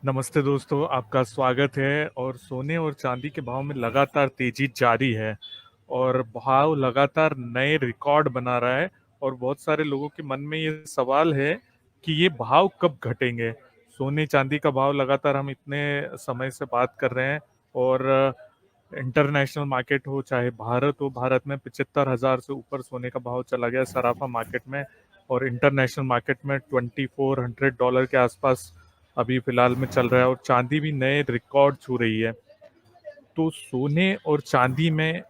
नमस्ते दोस्तों, आपका स्वागत है। और सोने और चांदी के भाव में लगातार तेजी जारी है और भाव लगातार नए रिकॉर्ड बना रहा है। और बहुत सारे लोगों के मन में ये सवाल है कि ये भाव कब घटेंगे। सोने चांदी का भाव लगातार हम इतने समय से बात कर रहे हैं और इंटरनेशनल मार्केट हो चाहे भारत हो, भारत में 75,000 से ऊपर सोने का भाव चला गया सराफा मार्केट में। और इंटरनेशनल मार्केट में $2,400 के आसपास अभी फिलहाल में चल रहा है और चांदी भी नए रिकॉर्ड छू रही है। तो सोने और चांदी में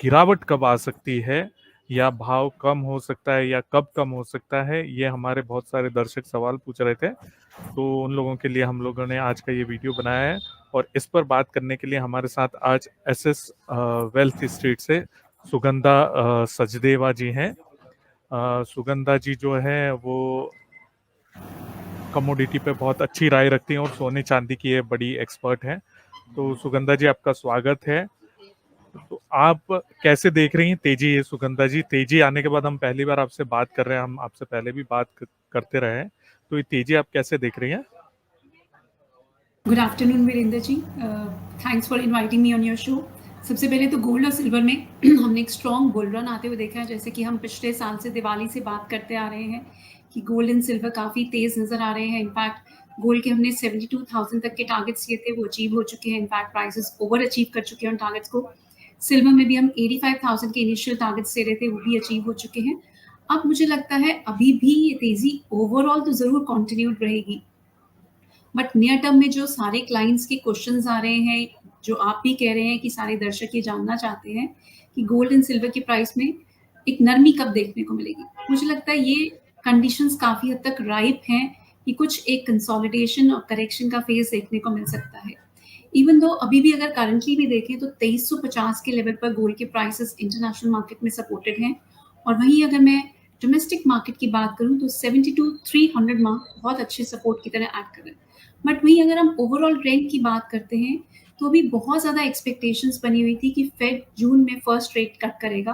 गिरावट कब आ सकती है या भाव कम हो सकता है या कब कम हो सकता है, ये हमारे बहुत सारे दर्शक सवाल पूछ रहे थे। तो उन लोगों के लिए हम लोगों ने आज का ये वीडियो बनाया है। और इस पर बात करने के लिए हमारे साथ आज एसएस वेल्थ स्ट्रीट से सुगंधा सचदेवा जी हैं। सुगंधा जी जो है वो कमोडिटी पे बहुत अच्छी राय रखती हैं और सोने चांदी की ये बड़ी एक्सपर्ट हैं। तो सुगंधा जी, आपका स्वागत है। तो आप कैसे देख रही हैं तेजी? ये सुगंधा जी, तेजी आने के बाद हम पहली बार आपसे बात कर रहे हैं, हम आपसे पहले भी बात करते रहे हैं। तो ये तेजी आप कैसे देख रही हैं? Good afternoon Virendra ji, thanks for inviting me on your show. सबसे पहले तो गोल्ड और सिल्वर में हमने एक स्ट्रॉन्ग बुल रन आते हुए देखा है। जैसे कि हम पिछले साल से दिवाली से बात करते आ रहे हैं कि गोल्ड एंड सिल्वर काफ़ी तेज़ नज़र आ रहे हैं। इनफैक्ट गोल्ड के हमने 72,000 तक के टारगेट्स किए थे, वो अचीव हो चुके हैं। इनफैक्ट प्राइसेस ओवर अचीव कर चुके हैं उन टारगेट्स को। सिल्वर में भी हम 85,000 के इनिशियल टारगेट्स दे रहे थे, वो भी अचीव हो चुके हैं। अब मुझे लगता है अभी भी ये तेज़ी ओवरऑल तो ज़रूर कंटिन्यूड रहेगी, बट नियर टर्म में जो सारे क्लाइंट्स के क्वेश्चंस आ रहे हैं, जो आप भी कह रहे हैं कि सारे दर्शक ये जानना चाहते हैं कि गोल्ड एंड सिल्वर की प्राइस में एक नरमी कब देखने को मिलेगी। मुझे लगता है ये कंडीशंस काफ़ी हद तक राइप हैं कि कुछ एक कंसोलिडेशन और करेक्शन का फेज देखने को मिल सकता है। इवन दो अभी भी अगर करंटली भी देखें तो 2350 के लेवल पर गोल्ड के प्राइसेस इंटरनेशनल मार्केट में सपोर्टेड हैं। और वहीं अगर मैं डोमेस्टिक मार्केट की बात करूं तो 72,300 मार्क बहुत अच्छे सपोर्ट की तरह एक्ट कर रहे हैं। बट वहीं अगर हम ओवरऑल ट्रेंड की बात करते हैं तो अभी बहुत ज़्यादा एक्सपेक्टेशंस बनी हुई थी कि फेड जून में फर्स्ट रेट कट करेगा,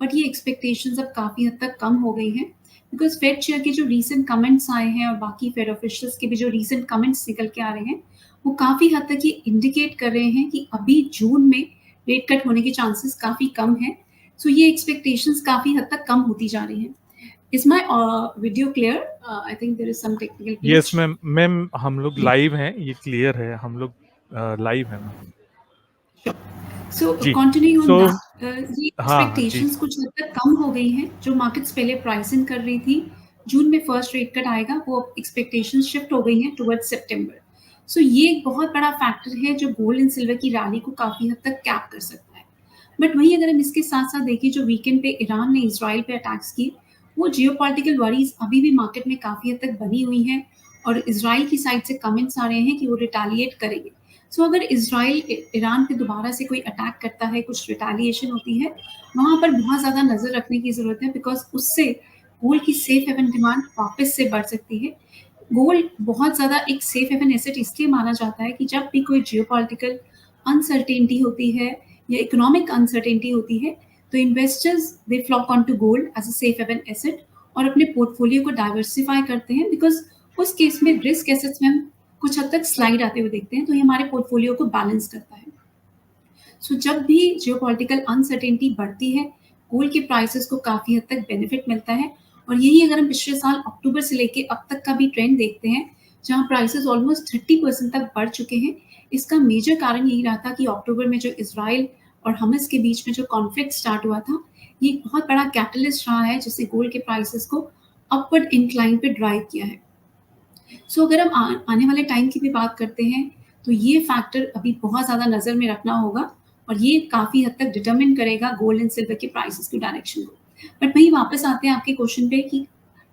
बट ये एक्सपेक्टेशंस अब काफ़ी हद तक कम हो गई हैं बिकॉज फेड चेयर के जो रीसेंट कमेंट्स आए हैं और बाकी फेड ऑफिशियल्स के भी जो रीसेंट कमेंट्स निकल के आ रहे हैं वो काफ़ी हद तक ये इंडिकेट कर रहे हैं कि अभी जून में रेट कट होने के चांसेस काफ़ी कम हैं। सो ये एक्सपेक्टेशंस काफ़ी हद तक कम होती जा रही हैं। Is my video clear? I think there is some technical yes glitch. Ma'am, हम लोग लाइव हैं, ये क्लियर है, हम लोग लाइव हैं मैम। So जी। continuing सो on that, ये हाँ हाँ जी। expectations कुछ हद तक कम हो गई हैं जो मार्केट्स पहले प्राइस इन कर रही थी। जून में फर्स्ट रेट कट आएगा, वो एक्सपेक्टेशंस शिफ्ट हो गई हैं टुवर्ड्स सितंबर। सो ये एक बहुत बड़ा फैक्टर है जो गोल्ड एंड सिल्वर की रैली को काफ़ी हद तक कैप कर सकता है। बट वहीं अगर हम इसके साथ साथ देखें, जो वीकेंड पे ईरान ने इसराइल पे अटैक्स किए, वो जियोपॉलिटिकल वरीज अभी भी मार्केट में काफ़ी हद तक बनी हुई हैं और इसराइल की साइड से कमेंट्स आ रहे हैं कि वो रिटालिएट करेंगे। सो अगर इसराइल ईरान पे दोबारा से कोई अटैक करता है, कुछ रिटालिएशन होती है, वहाँ पर बहुत ज़्यादा नज़र रखने की ज़रूरत है बिकॉज उससे गोल्ड की सेफ हेवन डिमांड वापस से बढ़ सकती है। गोल्ड बहुत ज़्यादा एक सेफ हेवन एसेट इसलिए माना जाता है कि जब भी कोई जियोपॉलिटिकल अनसर्टेनिटी होती है या इकोनॉमिक अनसर्टेनिटी होती है तो investors they flock on to gold as a safe haven asset और अपने पोर्टफोलियो को डाइवर्सिफाई करते हैं बिकॉज उस केस में रिस्क एसेट्स में हम कुछ हद तक स्लाइड आते हुए देखते हैं, तो ये हमारे पोर्टफोलियो को बैलेंस करता है। सो जब भी जियोपॉलिटिकल अनसर्टेनिटी बढ़ती है, गोल्ड के प्राइसेस को काफ़ी हद तक बेनिफिट मिलता है। और यही अगर हम पिछले साल अक्टूबर से लेके अब तक का भी ट्रेंड देखते हैं, जहाँ प्राइसेस ऑलमोस्ट 30% तक बढ़ चुके हैं, इसका मेजर कारण यही रहा था कि अक्टूबर में जो इसराइल और हमास के बीच में जो कॉन्फ्लिक्ट स्टार्ट हुआ था, ये एक बहुत बड़ा कैटलिस्ट रहा है जिससे गोल्ड के प्राइसेस को अपवर्ड इंक्लाइन पे ड्राइव किया है। सो अगर हम आने वाले टाइम की भी बात करते हैं तो ये फैक्टर अभी बहुत ज़्यादा नज़र में रखना होगा और ये काफ़ी हद तक डिटरमिन करेगा गोल्ड एंड सिल्वर के प्राइसेस की डायरेक्शन को। बट वहीं वापस आते हैं आपके क्वेश्चन पे कि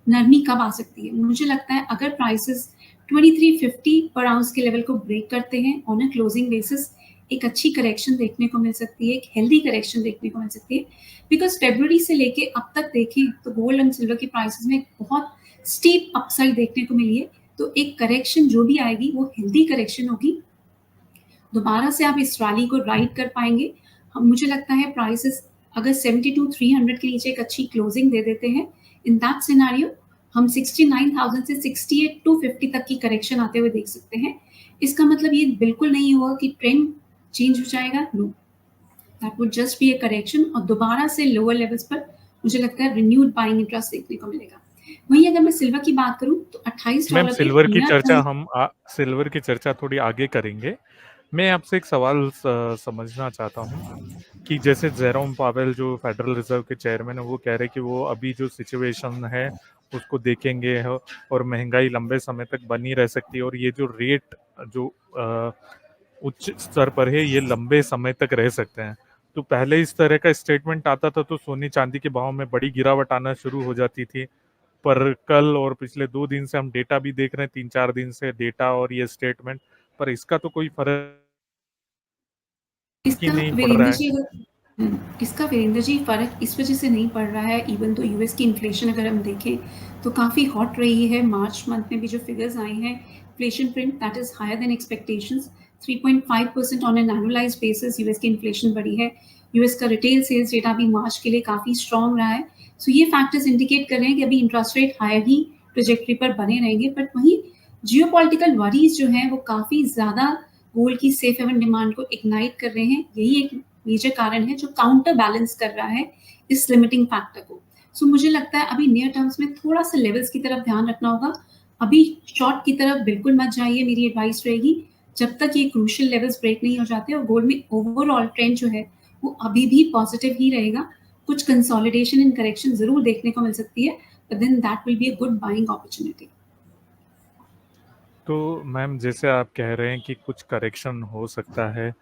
नरमी कब आ सकती है। मुझे लगता है अगर प्राइसेस 2350 पर आउंस के लेवल को ब्रेक करते हैं ऑन अ क्लोजिंग बेसिस, एक अच्छी करेक्शन देखने को मिल सकती है, एक हेल्दी करेक्शन देखने को मिल सकती है बिकॉज फरवरी से लेके अब तक देखें तो गोल्ड एंड सिल्वर की प्राइसेस में बहुत स्टीप अपसाइड देखने को मिली है। तो एक करेक्शन जो भी आएगी वो हेल्दी करेक्शन होगी, दोबारा से आप इस रैली को राइड कर पाएंगे। मुझे लगता है प्राइसेस अगर 72,300 के नीचे एक अच्छी क्लोजिंग दे देते हैं, इन दैट सिनेरियो हम 69,000 से 68 टू 50 तक की करेक्शन आते हुए देख सकते हैं। इसका मतलब ये बिल्कुल नहीं होगा कि ट्रेंड चेंज हो जाएगा, no, that would just be a correction और दोबारा से लोअर लेवल्स पर मुझे लगता है रिन्यूड बाइंग इंटरेस्ट देखने को मिलेगा। वहीं अगर मैं सिल्वर की बात करूं तो मैम $28 पे सिल्वर की नियर चर्चा टर्म। हम सिल्वर की चर्चा थोड़ी आगे करेंगे। मैं आपसे एक सवाल समझना चाहता हूँ कि जैसे जेरोम पावेल जो फेडरल रिजर्व के चेयरमैन है वो कह रहे हैं कि वो अभी जो सिचुएशन है उसको देखेंगे और महंगाई लंबे समय तक बनी रह सकती है और ये जो रेट जो उच्च स्तर पर है ये लंबे समय तक रह सकते हैं। तो पहले इस तरह का स्टेटमेंट आता था तो सोने चांदी के भाव में बड़ी गिरावट आना शुरू हो जाती थी, पर कल और पिछले 2 दिन से हम डेटा भी देख रहे हैं, 3-4 दिन से डेटा और ये स्टेटमेंट, पर इसका तो कोई फर्क ही इसका नहीं पड़ रहा वीरेंद्र है। जी इसका वीरेंद्र जी फ़र्क इस वजह से नहीं पड़ रहा है, इवन तो यूएस की इन्फ्लेशन अगर हम देखें तो काफ़ी हॉट रही है। मार्च मंथ में भी जो फिगर्स आए हैं, inflation print that is higher than expectations. 3.5% on an annualised basis US की इन्फ्लेशन बढ़ी है। यूएस का रिटेल सेल्स डेटा भी मार्च के लिए काफ़ी स्ट्रॉन्ग रहा है। सो ये फैक्टर्स इंडिकेट कर रहे हैं कि अभी इंटरेस्ट रेट हायर ही ट्रेजेक्टरी पर बने रहेंगे। बट वहीं जियोपॉलिटिकल वरीज जो हैं वो काफ़ी ज़्यादा गोल्ड की सेफ हेवन डिमांड को इग्नाइट कर रहे हैं। यही एक मेजर कारण है जो काउंटर बैलेंस कर रहा है इस लिमिटिंग फैक्टर को। सो मुझे लगता है अभी नियर टर्म्स में थोड़ा सा लेवल्स की तरफ ध्यान रखना होगा। अभी शॉर्ट की तरफ बिल्कुल मत जाइए, मेरी एडवाइस रहेगी। जब तक ये क्रूशियल लेवल्स ब्रेक नहीं हो जाते और गोल्ड में ओवरऑल ट्रेंड जो है वो अभी भी पॉजिटिव ही रहेगा। कुछ कंसोलिडेशन एंड करेक्शन जरूर देखने को मिल सकती है, but then that will be a good buying opportunity. तो मैम जैसे आप कह रहे हैं कि कुछ करेक्शन हो सकता है,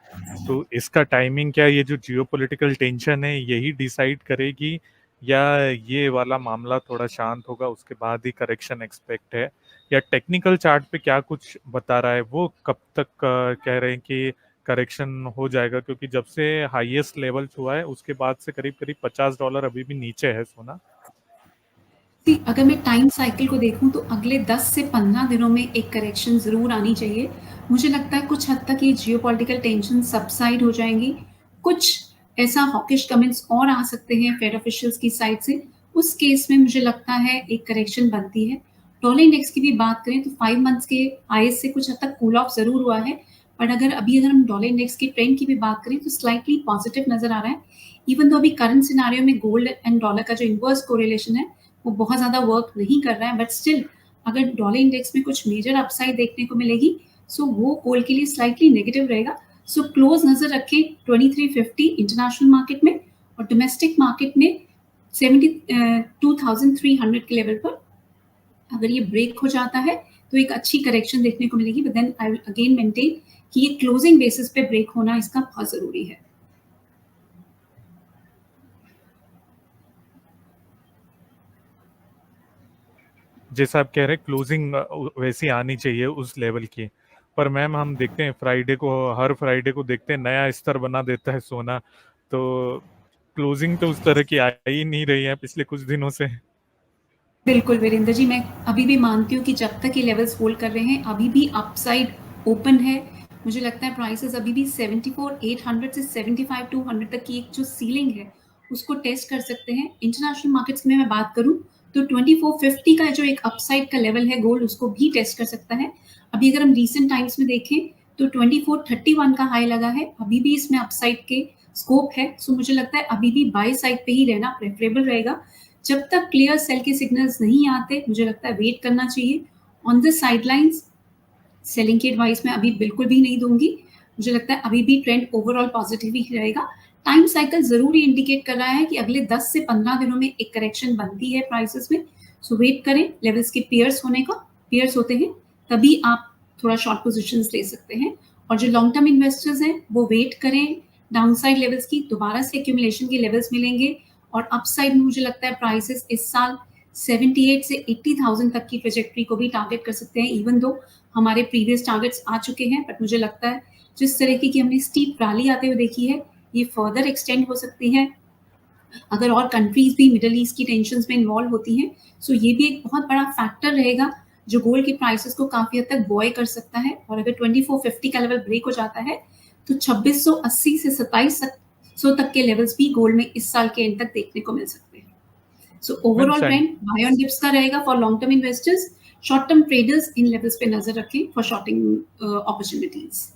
तो इसका टाइमिंग क्या ये जो जियोपॉलिटिकल टेंशन है यही डिसाइड करेगी, या ये वाला मामला थोड़ा शांत होगा उसके बाद ही करेक्शन एक्सपेक्ट है, या टेक्निकल चार्ट पे क्या कुछ बता रहा है वो कब तक कह रहे हैं कि करेक्शन हो जाएगा, क्योंकि जब से हाईएस्ट लेवल हुआ है उसके बाद से करीब करीब $50 अभी भी नीचे है सोना। अगर मैं टाइम साइकिल को देखूं तो अगले 10 से 15 दिनों में एक करेक्शन ज़रूर आनी चाहिए। मुझे लगता है कुछ हद तक ये जियोपॉलिटिकल टेंशन सबसाइड हो जाएंगी। कुछ ऐसा हॉकिश कमेंट्स और आ सकते हैं फेड ऑफिशियल्स की साइड से। उस केस में मुझे लगता है एक करेक्शन बनती है। डॉलर इंडेक्स की भी बात करें तो 5 मंथ्स के आई से कुछ हद तक कूल ऑफ ज़रूर हुआ है, बट अगर हम डॉलर इंडेक्स की ट्रेंड की भी बात करें तो स्लाइटली पॉजिटिव नजर आ रहा है। इवन तो अभी करंट सिनारियो में गोल्ड एंड डॉलर का जो इनवर्स कोरिलेशन है वो बहुत ज़्यादा वर्क नहीं कर रहा है, बट स्टिल अगर डॉलर इंडेक्स में कुछ मेजर अपसाइड देखने को मिलेगी सो वो गोल्ड के लिए स्लाइटली नेगेटिव रहेगा। सो क्लोज नजर रखें 2350 इंटरनेशनल मार्केट में और डोमेस्टिक मार्केट में 72,300 के लेवल पर। अगर ये ब्रेक हो जाता है तो एक अच्छी करेक्शन देखने को मिलेगी, but then I will again maintain कि ये क्लोजिंग बेसिस पे ब्रेक होना इसका बहुत जरूरी है। जैसा आप कह रहे हैं क्लोजिंग वैसी आनी चाहिए उस लेवल की, पर मैम हम देखते हैं फ्राइडे को, हर फ्राइडे को देखते हैं नया स्तर बना देता है सोना, तो क्लोजिंग तो उस तरह की आ ही नहीं रही है पिछले कुछ दिनों से। बिल्कुल वीरेंद्र जी, मैं अभी भी मानती हूँ कि जब तक ये लेवल्स होल्ड कर रहे हैं अभी भी अपसाइड ओपन है। मुझे लगता है प्राइसेस अभी भी 74,800 से 75,200 तक की एक जो सीलिंग है उसको टेस्ट कर सकते हैं। इंटरनेशनल मार्केट्स में मैं बात करूँ तो 2450 का जो एक अपसाइड का लेवल है गोल्ड उसको भी टेस्ट कर सकता है। अभी अगर हम रिसेंट टाइम्स में देखें तो 2431 का हाई लगा है, अभी भी इसमें अपसाइड के स्कोप है। सो मुझे लगता है अभी भी बाय साइड पे ही रहना प्रेफरेबल रहेगा। जब तक क्लियर सेल के सिग्नल्स नहीं आते मुझे लगता है वेट करना चाहिए। ऑन द साइडलाइंस सेलिंग की एडवाइस मैं अभी बिल्कुल भी नहीं दूंगी। मुझे लगता है अभी भी ट्रेंड ओवरऑल पॉजिटिव ही रहेगा। टाइम साइकिल जरूर ही इंडिकेट कर रहा है कि अगले 10 से 15 दिनों में एक करेक्शन बनती है प्राइसेस में। सो वेट करें लेवल्स के पेयर्स होने का, पेयर्स होते हैं तभी आप थोड़ा शॉर्ट पोजिशन ले सकते हैं। और जो लॉन्ग टर्म इन्वेस्टर्स हैं वो वेट करें डाउनसाइड लेवल्स की, दोबारा से एक्यूमुलेशन के लेवल्स मिलेंगे। और अपसाइड में मुझे लगता है प्राइसेस इस साल 78 से 80,000 तक की ट्रेजेक्ट्री को भी टारगेट कर सकते हैं। इवन दो हमारे प्रीवियस टारगेट्स आ चुके हैं, बट मुझे लगता है जिस तरीके की हमने स्टीप रैली आते हुए देखी है ये फर्दर एक्सटेंड हो सकती है अगर और कंट्रीज भी मिडल ईस्ट की टेंशन में इन्वॉल्व होती हैं। सो ये भी एक बहुत बड़ा फैक्टर रहेगा जो गोल्ड के प्राइसेस को काफी हद तक बॉय कर सकता है। और अगर 2450 का लेवल ब्रेक हो जाता है तो 2680 से 2700 तक के लेवल्स भी गोल्ड में इस साल के एंड तक देखने को मिल सकते हैं। So ma'am overall trend buy on dips का रहेगा for long term investors. Short term traders इन लेवल्स पे नजर रखें फॉर शॉर्टिंग अपॉर्चुनिटीज।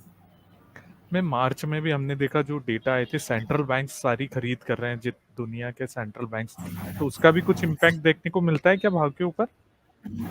में मार्च में भी हमने देखा जो डेटा आए थे, सेंट्रल बैंक सारी खरीद कर रहे हैं जित दुनिया के सेंट्रल बैंक्स, तो उसका भी कुछ इम्पैक्ट देखने को मिलता है क्या भाव के ऊपर?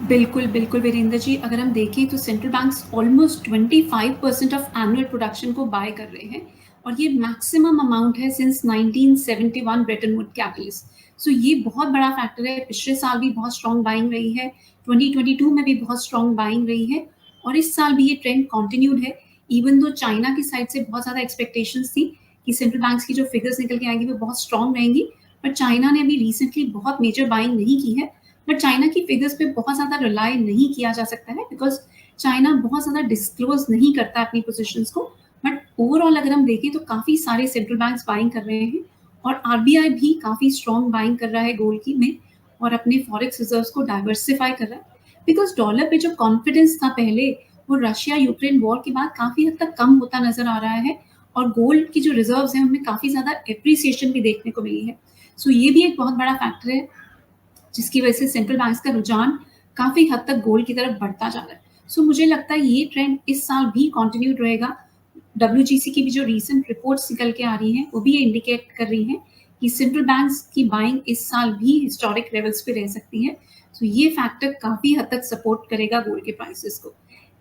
बिल्कुल, बिल्कुल वीरेंद्र जी, अगर हम देखें तो central banks almost 25% of annual production को बाय कर रहे हैं और ये मैक्सिमम अमाउंट है सिंस 1971 ब्रेटन वुड कैपिटलिस्ट। सो ये बहुत बड़ा फैक्टर है। पिछले साल भी बहुत स्ट्रॉन्ग बाइंग रही है, 2022 में भी बहुत स्ट्रॉन्ग बाइंग रही है और इस साल भी ये ट्रेंड कंटिन्यूड है। इवन दो चाइना की साइड से बहुत ज़्यादा एक्सपेक्टेशंस थी कि सेंट्रल बैंक्स की जो फिगर्स निकल के आएंगी वो बहुत स्ट्रॉन्ग रहेंगी, बट चाइना ने अभी रिसेंटली बहुत मेजर बाइंग नहीं की है। बट चाइना की फिगर्स पे बहुत ज़्यादा रिलाई नहीं किया जा सकता है बिकॉज चाइना बहुत ज़्यादा डिस्क्लोज नहीं करता अपनी पोजीशंस को। बट ओवरऑल अगर हम देखें तो काफ़ी सारे सेंट्रल बैंक्स बाइंग कर रहे हैं और आरबीआई भी काफ़ी स्ट्रॉन्ग बाइंग कर रहा है गोल्ड की में और अपने फॉरेक्स रिजर्व्स को डाइवर्सिफाई कर रहा है बिकॉज डॉलर पे जो कॉन्फिडेंस था पहले वो रशिया यूक्रेन वॉर के बाद काफ़ी हद तक कम होता नजर आ रहा है और गोल्ड की जो रिजर्व्स हैं उनमें काफ़ी ज़्यादा एप्रिसिएशन भी देखने को मिली है। सो ये भी एक बहुत बड़ा फैक्टर है जिसकी वजह से सेंट्रल बैंक्स का रुझान काफी हद तक गोल्ड की तरफ बढ़ता जा रहा है। सो मुझे लगता है ये ट्रेंड इस साल भी कंटिन्यूड रहेगा। डब्ल्यूजीसी की भी जो रीसेंट रिपोर्ट्स निकल के आ रही हैं वो भी ये इंडिकेट कर रही हैं कि सेंट्रल बैंक्स की बाइंग इस साल भी हिस्टोरिक लेवल्स पे रह सकती है। तो ये फैक्टर काफी हद तक सपोर्ट करेगा गोल्ड के प्राइसेस को।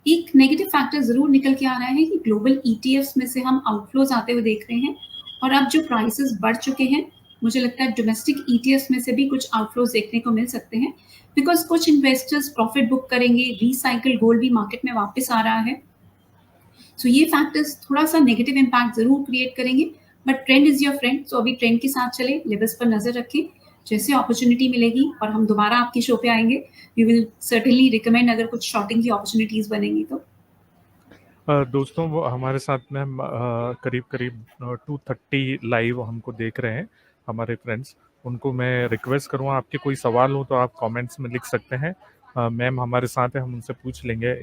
एक नेगेटिव फैक्टर जरूर निकल के आ रहा है कि ग्लोबल ईटीएफ्स में से हम आउटफ्लोज आते हुए देख रहे हैं और अब जो प्राइसेस बढ़ चुके हैं मुझे लगता है डोमेस्टिक ईटीएफ्स में से भी कुछ आउटफ्लोज देखने को मिल सकते हैं बिकॉज कुछ इन्वेस्टर्स प्रॉफिट बुक करेंगे, रिसाइकल गोल्ड भी मार्केट में वापस आ रहा है। सो ये फैक्टर्स थोड़ा सा नेगेटिव इम्पैक्ट जरूर क्रिएट करेंगे but trend is your friend. So अभी ट्रेंड के साथ चले, लेवल्स पर नजर रखें, जैसे अपॉर्चुनिटी मिलेगी और हम दोबारा आपकी शो पे आएंगे वी विल सर्टेनली रिकमेंड अगर कुछ शॉर्टिंग की अपॉर्चुनिटीज बनेंगी तो। दोस्तों वो हमारे साथ में करीब करीब 230 लाइव हमको देख रहे हैं हमारे फ्रेंड्स। उनको मैं रिक्वेस्ट करूँगा, आपके कोई सवाल हो तो आप कमेंट्स में लिख सकते हैं। मैम हमारे साथ है, हम उनसे पूछ लेंगे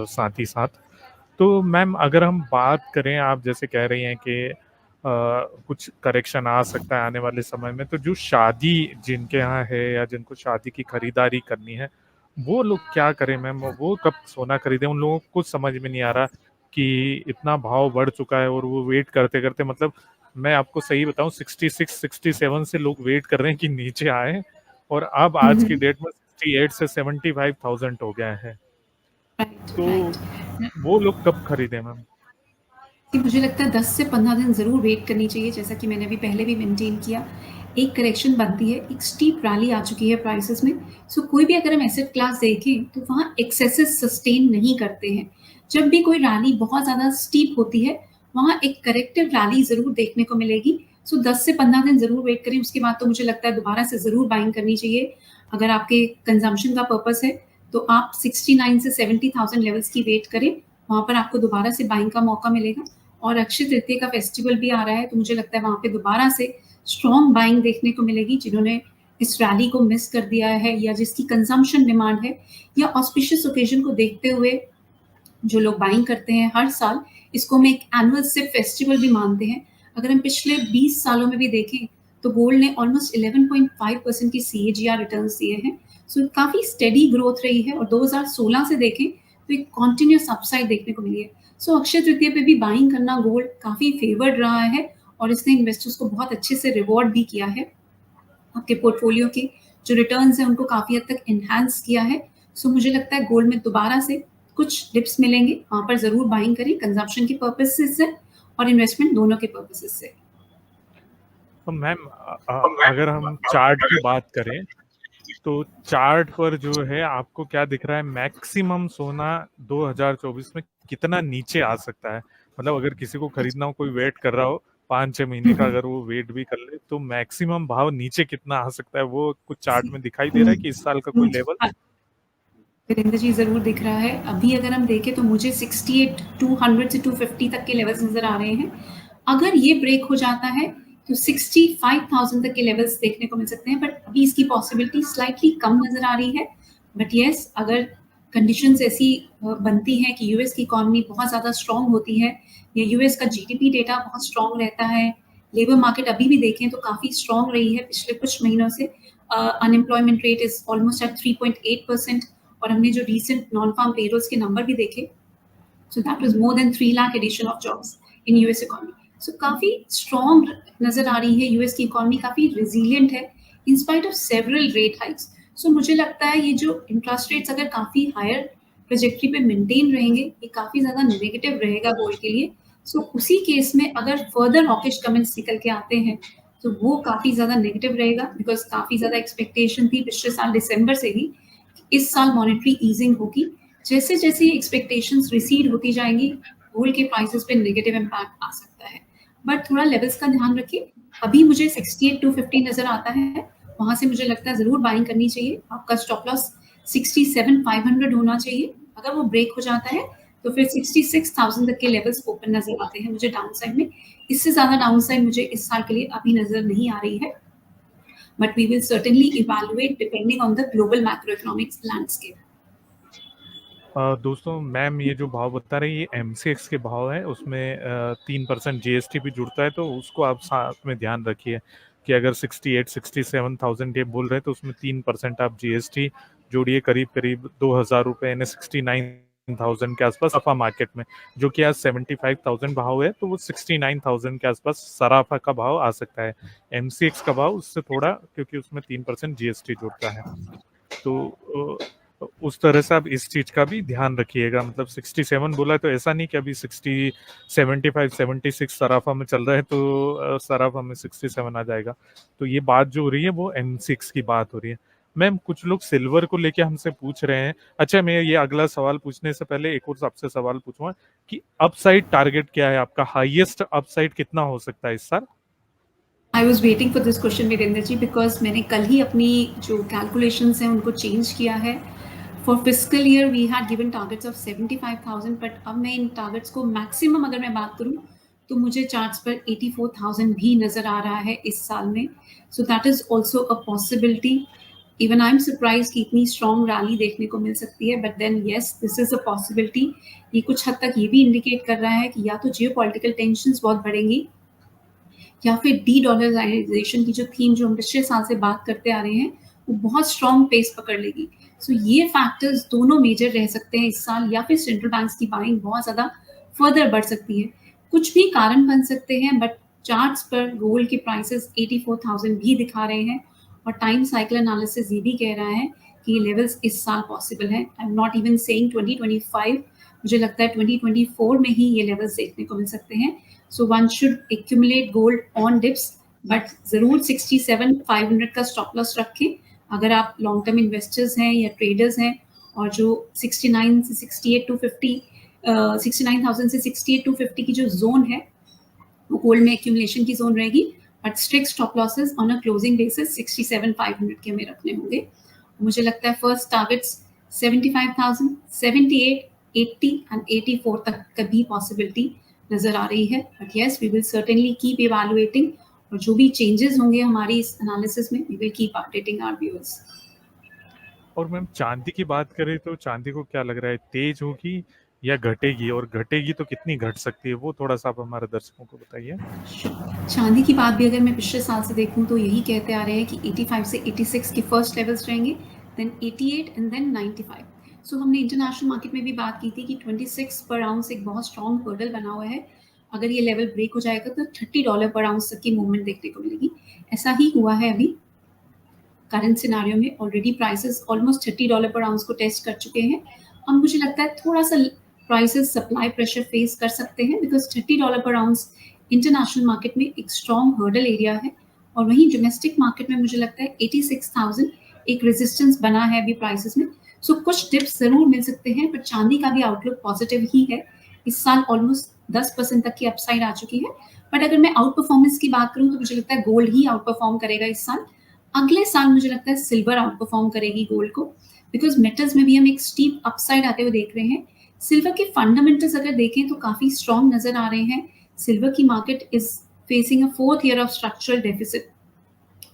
साथ ही साथ। तो मैम अगर हम बात करें, आप जैसे कह रही हैं कि कुछ करेक्शन आ सकता है आने वाले समय में, तो जो शादी जिनके यहाँ है या जिनको शादी की खरीदारी करनी है वो लोग क्या करें मैम? वो कब सोना खरीदें? उन लोगों को कुछ समझ में नहीं आ रहा कि इतना भाव बढ़ चुका है और वो वेट करते करते, मतलब मैं आपको सही बताऊं 66 67 से लोग वेट कर रहे हैं कि नीचे आए और अब आज की डेट में 68 से 75,000 हो गया है। राइट तो राइट। वो लोग कब खरीदें मैम? कि मुझे लगता है 10 से 15 दिन ज़रूर वेट करनी चाहिए, जैसा कि मैंने अभी पहले भी मेंटेन किया। एक करेक्शन बनती है, एक स्टीप रैली आ चुकी है प्राइसेस में। सो कोई भी अगर हम एसेट क्लास देखें तो वहाँ एक्सेसेस सस्टेन नहीं करते हैं। जब भी कोई रैली बहुत ज़्यादा स्टीप होती है वहाँ एक करेक्टिव रैली ज़रूर देखने को मिलेगी। सो 10 से 15 दिन ज़रूर वेट करें, उसके बाद तो मुझे लगता है दोबारा से ज़रूर बाइंग करनी चाहिए। अगर आपके कंजम्पशन का पर्पस है तो आप 69 से 70,000 लेवल्स की वेट करें, वहाँ पर आपको दोबारा से बाइंग का मौका मिलेगा। और अक्षय तृतीय का फेस्टिवल भी आ रहा है तो मुझे लगता है वहाँ पे दोबारा से स्ट्रॉन्ग बाइंग देखने को मिलेगी। जिन्होंने इस रैली को मिस कर दिया है या जिसकी कंजम्पशन डिमांड है या ऑस्पिशियस ओकेजन को देखते हुए जो लोग बाइंग करते हैं हर साल, इसको हम एक एनुअल सिप फेस्टिवल भी मानते हैं। अगर हम पिछले 20 सालों में भी देखें तो गोल्ड ने ऑलमोस्ट 11.5% की CAGR रिटर्न्स दिए हैं। सो काफ़ी स्टेडी ग्रोथ रही है और 2016 से देखें तो एक कॉन्टिन्यूस अपसाइड देखने को मिली है। सो अक्षय तृतीय पे भी बाइंग करना गोल्ड काफ़ी फेवर्ड रहा है और इसने इन्वेस्टर्स को बहुत अच्छे से रिवॉर्ड भी किया है। आपके पोर्टफोलियो के जो रिटर्न्स हैं उनको काफ़ी हद तक एनहांस किया है। सो मुझे लगता है गोल्ड में दोबारा से कुछ डिप्स मिलेंगे, वहाँ पर ज़रूर बाइंग करें, कंजम्पशन के पर्पसेस से और इन्वेस्टमेंट दोनों के पर्पसेस से। तो मैम अगर हम चार्ट की बात करें तो चार्ट पर जो है आपको क्या दिख रहा है, मैक्सिमम सोना 2024 में कितना नीचे आ सकता है? मतलब अगर किसी को खरीदना हो, कोई वेट कर रहा हो 5-6 महीने का, अगर वो वेट भी कर ले तो मैक्सिमम भाव नीचे कितना आ सकता है? वो कुछ चार्ट में दिखाई दे रहा है कि इस साल का कोई लेवल? वीरेंद्र जी ज़रूर दिख रहा है। अभी अगर हम देखें तो मुझे 68 200 से 250 तक के लेवल्स नज़र आ रहे हैं। अगर ये ब्रेक हो जाता है तो 65,000 तक के लेवल्स देखने को मिल सकते हैं, बट अभी इसकी पॉसिबिलिटी स्लाइटली कम नज़र आ रही है। बट येस, अगर कंडीशंस ऐसी बनती हैं कि यूएस की इकॉनमी बहुत ज़्यादा स्ट्रॉन्ग होती है या यूएस का जीडीपी डेटा बहुत स्ट्रॉन्ग रहता है, लेबर मार्केट अभी भी देखें तो काफ़ी स्ट्रॉन्ग रही है पिछले कुछ महीनों से। Unemployment rate is almost at 3.8%, और हमने जो रिसेंट नॉन फार्म पेरोल्स के नंबर भी देखे, so that was more than 3 lakh addition of jobs in US economy. So काफी strong नजर आ रही है US की इकोनॉमी, काफी resilient है in spite of several rate hikes. So मुझे लगता है ये जो इंटरेस्ट रेट्स अगर काफी हायर ट्रेजेक्टरी पे मेंटेन रहेंगे, ये काफी ज्यादा नेगेटिव रहेगा गोल्ड के लिए. सो उसी केस में अगर फर्दर हॉकिश कमेंट्स निकल के आते हैं तो वो काफी ज्यादा नेगेटिव रहेगा, बिकॉज काफी ज्यादा एक्सपेक्टेशन थी पिछले साल दिसंबर से ही इस साल मॉनेटरी ईजिंग होगी. जैसे जैसे ये एक्सपेक्टेशंस रिसीड होती जाएंगी, गोल्ड के प्राइसेस पे नेगेटिव इम्पैक्ट आ सकता है. बट थोड़ा लेवल्स का ध्यान रखिए. अभी मुझे 68,250 नजर आता है, वहां से मुझे लगता है जरूर बाइंग करनी चाहिए. आपका स्टॉप लॉस 67,500 होना चाहिए. अगर वो ब्रेक हो जाता है तो फिर 66,000 तक के लेवल्स ओपन नजर आते हैं मुझे डाउन साइड में. इससे ज्यादा डाउन साइड मुझे इस साल के लिए अभी नजर नहीं आ रही है, but we will certainly evaluate depending on the global macro economics landscape. दोस्तों, मैम ये जो भाव बता रही है ये एमसीएक्स के भाव है, उसमें 3% जीएसटी भी जुड़ता है, तो उसको आप साथ में ध्यान रखिए कि अगर 67,000 ये बोल रहे हैं तो उसमें 3% आप जीएसटी जोड़िए, करीब करीब 2,000 रुपये यानी 69,000 के आसपास सराफा मार्केट में, जो कि आज 75,000 भाव है, तो वो 69,000 के आसपास सराफा का भाव आ सकता है. एमसीएक्स का भाव उससे थोड़ा, क्योंकि उसमें 3% जीएसटी जुड़ता है, तो उस तरह से आप इस चीज का भी ध्यान रखिएगा. मतलब 67 बोला तो ऐसा नहीं कि अभी 60, 75, 76 सराफा में चल रहा है तो सराफा में 67 आ जाएगा. तो ये बात जो हो रही है वो M6 की बात हो रही है. मैम, कुछ लोग सिल्वर को लेके हमसे पूछ रहे हैं. अच्छा, मैं ये अगला सवाल पूछने से पहले एक और आपसे सवाल पूछूंगा कि अपसाइड टारगेट क्या है आपका, हाईएस्ट अपसाइड कितना हो सकता है इस साल? I was waiting for this question Virendra ji, because मैंने कल ही अपनी जो कैलकुलेशंस हैं उनको चेंज किया है. For fiscal year we had given targets of 75,000, but अब मैं इन टारगेट्स को मैक्सिमम अगर मैं बात करूं तो मुझे चार्ट्स पर 84,000 भी नजर आ रहा है इस साल में. So that is also a possibility. Even I am surprise कि इतनी स्ट्रॉन्ग रैली देखने को मिल सकती है, but then yes, this is a possibility. ये कुछ हद तक ये भी इंडिकेट कर रहा है कि या तो जियो पॉलिटिकल टेंशन बहुत बढ़ेंगी, या फिर डी डॉलराइजेशन की जो थीम जो हम पिछले साल से बात करते आ रहे हैं वो बहुत स्ट्रॉन्ग पेस पकड़ लेगी. सो ये फैक्टर्स दोनों मेजर रह सकते हैं इस साल, या फिर सेंट्रल बैंक्स की बाइंग बहुत ज्यादा फर्दर बढ़ सकती है. कुछ भी कारण बन सकते हैं, बट चार्ट्स पर गोल्ड के प्राइसेस 84,000 भी दिखा रहे हैं, और टाइम साइकिल एनालिसिस ये भी कह रहा है कि ये लेवल्स इस साल पॉसिबल है. I am not even saying 2025, मुझे लगता है 2024 में ही ये लेवल्स देखने को मिल सकते हैं. So one should accumulate gold on dips, but जरूर 67,500 का स्टॉप लॉस रखें अगर आप लॉन्ग टर्म इन्वेस्टर्स हैं या ट्रेडर्स हैं. और जो 69 से 68,250 69,000 से 68,250 की जो जोन है वो गोल्ड में एक्यूमुलेशन की जोन रहेगी, but strict stop losses on a closing basis 67,500 के हमें रखने होंगे. मुझे लगता है फर्स्ट टारगेट्स 75,000, 78, 80 एंड 84 तक का भी पॉसिबिलिटी नजर आ रही है. But yes, we will certainly keep evaluating, और जो भी चेंजेस होंगे हमारी इस एनालिसिस में we will keep updating our viewers. और मैम, चांदी की बात करें तो चांदी को क्या लग रहा है, तेज होगी या घटेगी, और घटेगी तो कितनी घट सकती है, वो थोड़ा सा आप हमारे दर्शकों को बताइए. चांदी की बात भी अगर मैं पिछले साल से देखूं तो यही कहते आ रहे हैं कि 85 से 86 के फर्स्ट लेवल्स रहेंगे, देन 88 एंड देन 95. सो हमने इंटरनेशनल मार्केट में भी बात की थी कि 26 पर आउंस एक बहुत स्ट्रॉन्ग हर्डल बना हुआ है. अगर ये लेवल ब्रेक हो जाएगा तो $30 पर आउंस तक की मूवमेंट देखने को मिलेगी. ऐसा ही हुआ है अभी करंट सिनारियो में. ऑलरेडी प्राइसेस ऑलमोस्ट $30 पर आउंस को टेस्ट कर चुके हैं. अब मुझे लगता है थोड़ा सा प्राइसेस सप्लाई प्रेशर फेस कर सकते हैं, बिकॉज $30 पर आउंस इंटरनेशनल मार्केट में एक स्ट्रॉन्ग हर्डल एरिया है. और वहीं डोमेस्टिक मार्केट में मुझे लगता है 86,000 एक रेजिस्टेंस बना है अभी प्राइसेस में. सो कुछ डिप्स जरूर मिल सकते हैं, पर चांदी का भी आउटलुक पॉजिटिव ही है. इस साल ऑलमोस्ट 10% तक की अपसाइड आ चुकी है. बट अगर मैं आउट परफॉर्मेंस की बात करूं तो मुझे लगता है गोल्ड ही आउट परफॉर्म करेगा इस साल. अगले साल मुझे लगता है सिल्वर आउट परफॉर्म करेगी गोल्ड को, बिकॉज मेटल्स में भी हम एक स्टीप अपसाइड आते हुए देख रहे हैं. सिल्वर के फंडामेंटल्स अगर देखें तो काफी स्ट्रॉन्ग नजर आ रहे हैं. सिल्वर की market is facing a 4th year of structural deficit,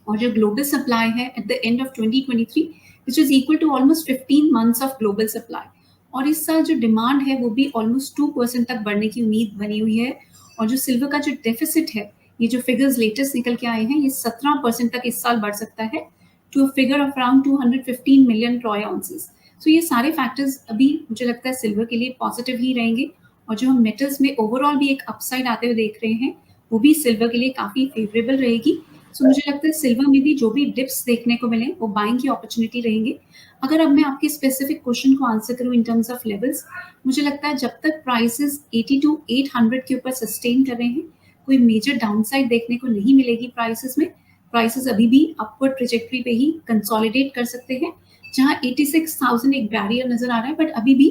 और जो ग्लोबल सप्लाई है at the end of 2023 which is equal to almost 15 months of global supply. और इस साल जो डिमांड है वो भी ऑलमोस्ट 2% तक बढ़ने की उम्मीद बनी हुई है. और जो सिल्वर का जो डेफिसिट है, ये जो फिगर्स लेटेस्ट निकल के आए हैं, ये 17% तक इस साल बढ़ सकता है to a figure of around 215 million troy ounces. So ये सारे फैक्टर्स अभी मुझे लगता है सिल्वर के लिए पॉजिटिव ही रहेंगे, और जो हम मेटल्स में ओवरऑल भी एक अपसाइड आते हुए देख रहे हैं, वो भी सिल्वर के लिए काफ़ी फेवरेबल रहेगी। सो मुझे लगता है सिल्वर में भी जो भी डिप्स देखने को मिले वो बाइंग की अपॉर्चुनिटी रहेंगे। अगर अब मैं आपके स्पेसिफिक क्वेश्चन को आंसर करूं इन टर्म्स ऑफ लेवल्स, मुझे लगता है जब तक प्राइसेस 80 to 800 के ऊपर सस्टेन कर रहे हैं, कोई मेजर डाउनसाइड देखने को नहीं मिलेगी प्राइसेस में। प्राइसेस अभी भी अपवर्ड ट्रेजेक्टरी पे ही कंसोलिडेट कर सकते हैं, जहां 86,000 एक बैरियर नजर आ रहा है, बट अभी भी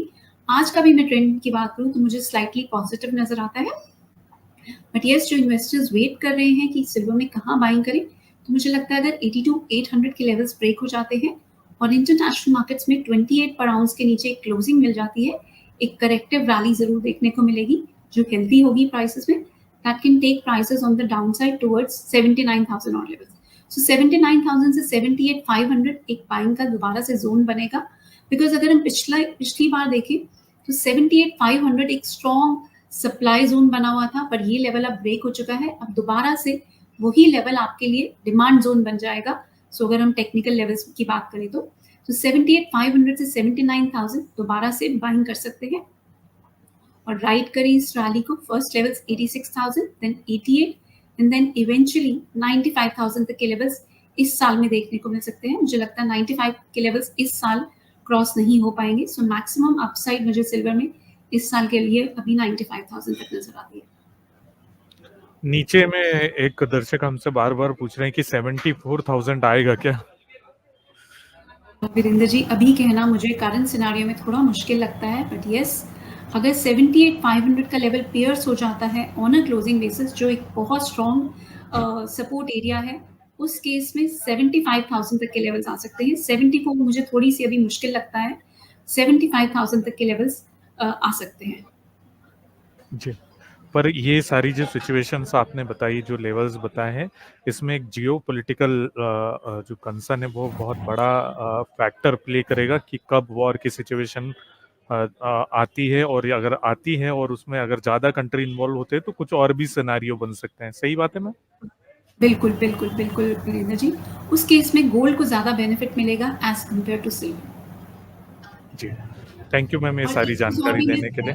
आज का भी मैं ट्रेंड की बात करूं तो मुझे स्लाइटली पॉजिटिव नजर आता है। बट येस, जो इन्वेस्टर्स वेट कर रहे हैं कि सिल्वर में कहाँ बाइंग करें, तो मुझे लगता है अगर 80 to 800 के लेवल्स ब्रेक हो जाते हैं और इंटरनेशनल मार्केट्स में 28 पर आउंस के नीचे एक क्लोजिंग मिल जाती है, एक करेक्टिव रैली जरूर देखने को मिलेगी जो हेल्थी होगी प्राइसेस में, that can take prices on the downside towards 79,000 और लेवल्स। सो 79,000 से 78,500 एक बाइंग का दोबारा से जोन बनेगा, बिकॉज अगर हम पिछली बार देखें तो 78,500 एक स्ट्रॉन्ग सप्लाई जोन बना हुआ था, पर ये लेवल अब ब्रेक हो चुका है। अब दोबारा से वही लेवल आपके लिए डिमांड जोन बन जाएगा। सो अगर हम टेक्निकल लेवल्स की बात करें तो 78,500 से 79,000 दोबारा से बाइंग कर सकते हैं, और राइड करें इस रैली को। First levels 86,000, then 88, and then eventually 95,000 तक के लेवल्स इस साल में देखने को मिल सकते हैं। मुझे लगता है 95 के लेवल्स इस साल क्रॉस नहीं हो पाएंगे। सो मैक्सिमम अपसाइड मुझे सिल्वर में इस साल के लिए अभी 95,000 तक नजर आती है। नीचे में एक दर्शक हमसे बार बार पूछ रहे हैं कि 74,000 आएगा क्या? वीरेंद्र जी, अभी कहना मुझे करंट सिनारियो में थोड़ा मुश्किल लगता है, बट यस, अगर 78,500 का लेवल पियर्स हो जाता है ऑन अ क्लोजिंग बेसिस, जो एक बहुत स्ट्रॉन्ग सपोर्ट एरिया है, उस केस में 75,000 तक के लेवल्स आ सकते हैं। 74 मुझे थोड़ी सी अभी मुश्किल लगता है, 75,000 तक के लेवल्स आ सकते हैं जी, पर ये सारी जो सिचुएशंस आपने बताई, जो लेवल्स बताए हैं, इसमें एक जियोपॉलिटिकल जो कंसर्न है वो बहुत बड़ा फैक्टर प्ले करेगा कि कब वॉर की सिचुएशन आती है, और अगर आती है और उसमें अगर ज़्यादा कंट्री इन्वॉल्व होते हैं तो कुछ और भी सिनेरियो बन सकते हैं। सही बात है मैम? बिल्कुल बिल्कुल बिल्कुल वीरेंद्र जी, उस केस में गोल्ड को ज्यादा बेनिफिट मिलेगा एज कम्पेयर टू सिल्वर। जी, थैंक यू मैम ये और सारी एक चीज और जानकारी भी देने के लिए।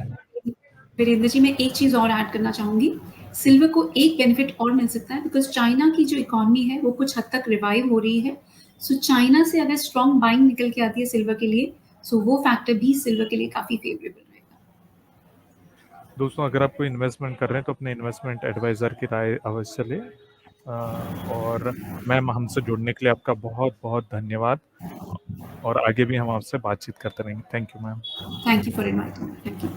वीरेंद्र जी, मैं एक चीज और ऐड करना चाहूंगी। सिल्वर को एक बेनिफिट और मिल सकता है, बिकॉज चाइना की जो इकोनॉमी है वो कुछ हद तक रिवाइव हो रही है। सो चाइना से अगर स्ट्रॉन्ग बाइंग निकल के आती है सिल्वर के लिए, सो वो फैक्टर भी सिल्वर के लिए काफी फेवरेबल रहेगा। दोस्तों, अगर आप कोई इन्वेस्टमेंट कर रहे हैं तो अपने इन्वेस्टमेंट एडवाइजर की राय अवश्य लें। और मैम, हमसे जुड़ने के लिए आपका बहुत बहुत धन्यवाद, और आगे भी हम आपसे बातचीत करते रहेंगे। Thank you ma'am. Thank you for inviting me. Thank you.